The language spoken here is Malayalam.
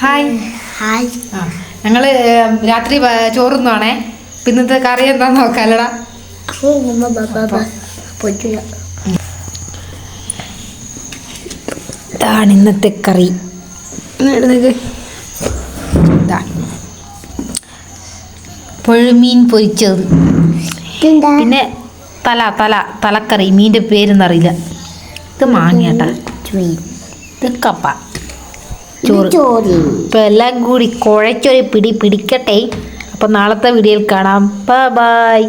Hi hi. ഞങ്ങൾ രാത്രി ചോറുന്നാണേ. ഇന്നത്തെ കറി എന്താന്ന് നോക്കാലടാ. ഇതാണ് ഇന്നത്തെ കറി. പുഴമീൻ പൊരിച്ചത്, പിന്നെ തലക്കറി. മീൻ്റെ പേരെന്നറിയില്ല. ഇത് മാങ്ങയാട്ടാ. ഇത് കപ്പ ചോറ്. ഇപ്പം എല്ലാം കൂടി കുഴച്ചൊരു പിടി പിടിക്കട്ടെ. അപ്പം നാളത്തെ വീഡിയോയിൽ കാണാം. ബൈ.